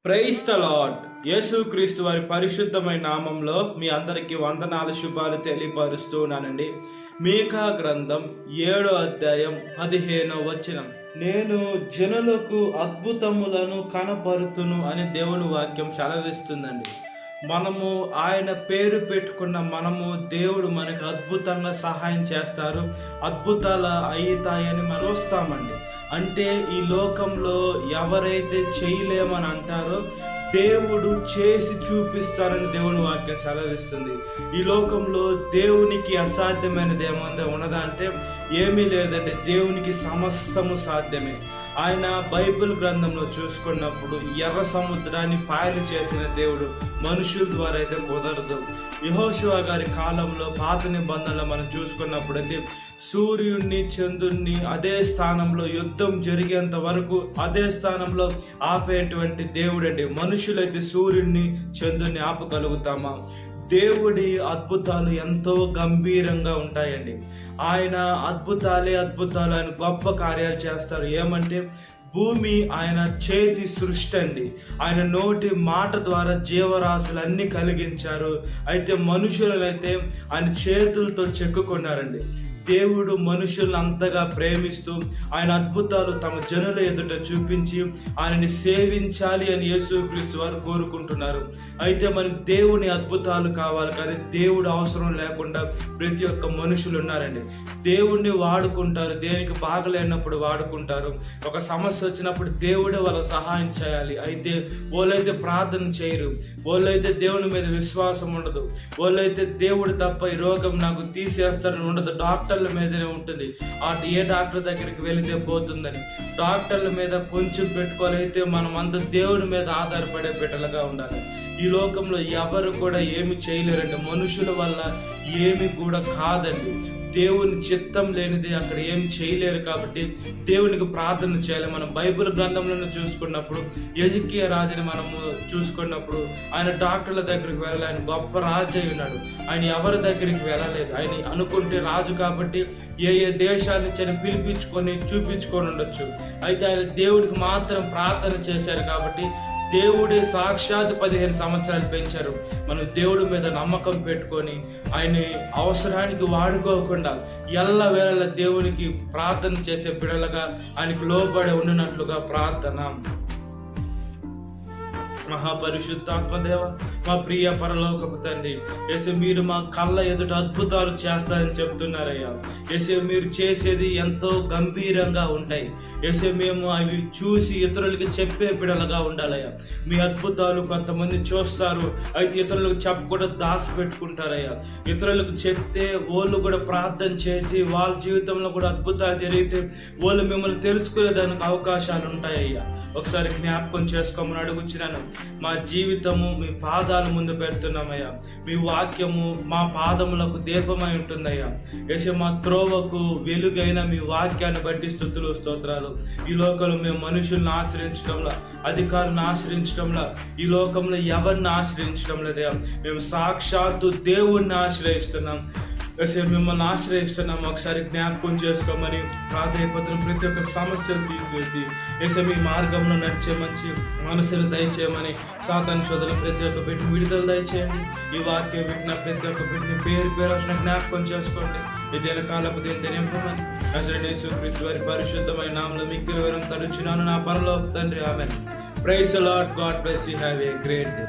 Praise the lord. యేసుక్రీస్తు వారి పరిశుద్ధమైన నామంలో మీ అందరికీ వందనాలు శుభాలు తెలియపరుస్తూ ఉన్నానండి. మీకా గ్రంథం 7వ అధ్యాయం 15వ వచనం, నేను జనులకు అద్భుతములను కనపరుతును అని దేవుని వాక్యం సెలవిస్తుందండి. మనము ఆయన పేరు పెట్టుకున్న దేవుడు మనకు అద్భుతంగా సహాయం చేస్తారు, అద్భుతాలు అవుతాయని మనం చూస్తామండి. అంటే ఈ లోకంలో ఎవరైతే చేయలేమని అంటారో దేవుడు చేసి చూపిస్తారని దేవుని వాక్యం సెలవిస్తుంది. ఈ లోకంలో దేవునికి అసాధ్యమైనది ఏమైనా ఉన్నదా అంటే ఏమీ లేదండి. దేవునికి సమస్తము సాధ్యమే. ఆయన బైబిల్ గ్రంథంలో చూసుకున్నప్పుడు ఎర్ర సముద్రాన్ని పాయలు చేసిన దేవుడు మనుషుల ద్వారా అయితే కుదరదు. యెహోషువ గారి కాలంలో పాత నిబంధనలు మనం చూసుకున్నప్పుడు అయితే సూర్యుడిని చంద్రుడిని అదే స్థానంలో యుద్ధం జరిగేంత వరకు అదే స్థానంలో ఆపేటువంటి దేవుడండి. మనుషులైతే సూర్యుడిని చంద్రుడిని ఆపగలుగుతామా? దేవుడి అద్భుతాలు ఎంతో గంభీరంగా ఉంటాయండి. ఆయన అద్భుతాలు ఆయన గొప్ప కార్యాలు చేస్తారు. ఏమంటే భూమి ఆయన చేతి సృష్టి అండి. ఆయన నోటి మాట ద్వారా జీవరాశులన్నీ కలిగించారు. అయితే మనుషులైతే ఆయన చేతులతో చెక్కుకున్నారండి. దేవుడు మనుషులను అంతగా ప్రేమిస్తూ ఆయన అద్భుతాలు తమ జనుల ఎదుట చూపించి ఆయనని సేవించాలి అని యేసుక్రీస్తు వారు కోరుకుంటున్నారు. అయితే మనకి దేవుని అద్భుతాలు కావాలి, కానీ దేవుడు అవసరం లేకుండా ప్రతి ఒక్క మనుషులు ఉన్నారండి. దేవుణ్ణి వాడుకుంటారు, దేనికి బాగలేనప్పుడు వాడుకుంటారు. ఒక సమస్య వచ్చినప్పుడు దేవుడే వాళ్ళ సహాయం చేయాలి. అయితే వాళ్ళైతే ప్రార్థన చేయరు, వాళ్ళైతే దేవుని మీద విశ్వాసం ఉండదు, వాళ్ళైతే దేవుడు తప్ప ఈ రోగం నాకు తీసేస్తాడని ఉండదు. డాక్టర్ల మీదనే ఉంటుంది. ఏ డాక్టర్ దగ్గరికి వెళితే పోతుందని డాక్టర్ల మీద కొంచెం పెట్టుకోవాలైతే మనం అంత దేవుని మీద ఆధారపడే బిడ్డలుగా ఉండాలి. ఈ లోకంలో ఎవరు కూడా ఏమి చేయలేరండి. మనుషుల వల్ల ఏమి కూడా కాదండి. దేవుని చిత్తం లేనిది అక్కడ ఏం చేయలేరు. కాబట్టి దేవునికి ప్రార్థన చేయాలి. మనం బైబిల్ గ్రంథంలో చూసుకున్నప్పుడు యెజికియా రాజుని మనము చూసుకున్నప్పుడు ఆయన డాక్టర్ల దగ్గరికి వెళ్ళాలి. ఆయన గొప్ప రాజు అయి ఉన్నాడు. ఆయన ఎవరి దగ్గరికి వెళ్ళలేదు. ఆయన అనుకుంటే రాజు కాబట్టి ఏ దేశాల నుంచి ఆయన పిలిపించుకొని చూపించుకొని ఉండొచ్చు. అయితే ఆయన దేవుడికి మాత్రం ప్రార్థన చేశారు కాబట్టి దేవుడే సాక్షాత్ 15 సంవత్సరాలు పెంచారు. మనం దేవుడి మీద నమ్మకం పెట్టుకొని ఆయన అవసరానికి వాడుకోకుండా ఎల్లవేళ దేవునికి ప్రార్థన చేసే బిడ్డలుగా ఆయనకు లోబడి ఉండినట్లుగా ప్రార్థన. మహాపరిశుద్ధాత్మదేవ, మా ప్రియ పరలోకపు తండ్రి, యేసు మీరు మా కళ్ళ ఎదుట అద్భుతాలు చేస్తారని చెప్తున్నారయ్యా. యేసు మీరు చేసేది ఎంతో గంభీరంగా ఉంటాయి. యేసు మేము అవి చూసి ఇతరులకి చెప్పే బిడలుగా ఉండాలయ్యా. మీ అద్భుతాలు కొంతమంది చూస్తారు, అయితే ఇతరులకు చెప్పకుండా దాచిపెట్టుకుంటారయ్యా. ఇతరులకు చెప్తే వాళ్ళు కూడా ప్రార్థన చేసి వాళ్ళ జీవితంలో కూడా అద్భుతాలు జరిగితే వాళ్ళు మిమ్మల్ని తెలుసుకునేదానికి అవకాశాలు ఉంటాయ్యా. ఒకసారి జ్ఞాపకం చేసుకోమని అడుగుచున్నాను. మా జీవితము మీ పాదాల ముందు పెడుతున్నామయ్యా. మీ వాక్యము మా పాదములకు దీపమై ఉంటుందయ్యా. యేసు మా త్రోవకు వెలుగైన మీ వాక్యాన్ని బట్టి స్తుతులు స్తోత్రాలు. ఈ లోకంలో మేము మనుషుల్ని ఆశ్రయించడంలో, అధికారులను ఆశ్రయించడంలో, ఈ లోకంలో ఎవరిని ఆశ్రయించడం లేదయ్యా. మేము సాక్షాత్తు దేవుణ్ణి ఆశ్రయిస్తున్నాం. మిమ్మల్ని ఆశ్రయిస్తున్నాం. ఒకసారి జ్ఞాపకం చేసుకోమని ప్రాధాన్యపత్రం ప్రతి ఒక్క సమస్యను తీసివేసి ఏసే మీ మార్గంలో నడిచే మంచి మనసును దయచేయమని సాతాను శోధన ప్రతి ఒక్క బిడ్డను విడుదల దయచేయండి. ఈ వాక్యం పెట్టిన ప్రతి ఒక్క బిడ్డని పేరు వచ్చిన జ్ఞాపకం చేసుకోండి. ఇదేన కాలపు యేసుక్రీస్తు వారి పరిశుద్ధమైన నామములో మీకు తలుచున్నాను నా పరలోక తండ్రి. Amen. Praise the lord. God bless you. Have a great day.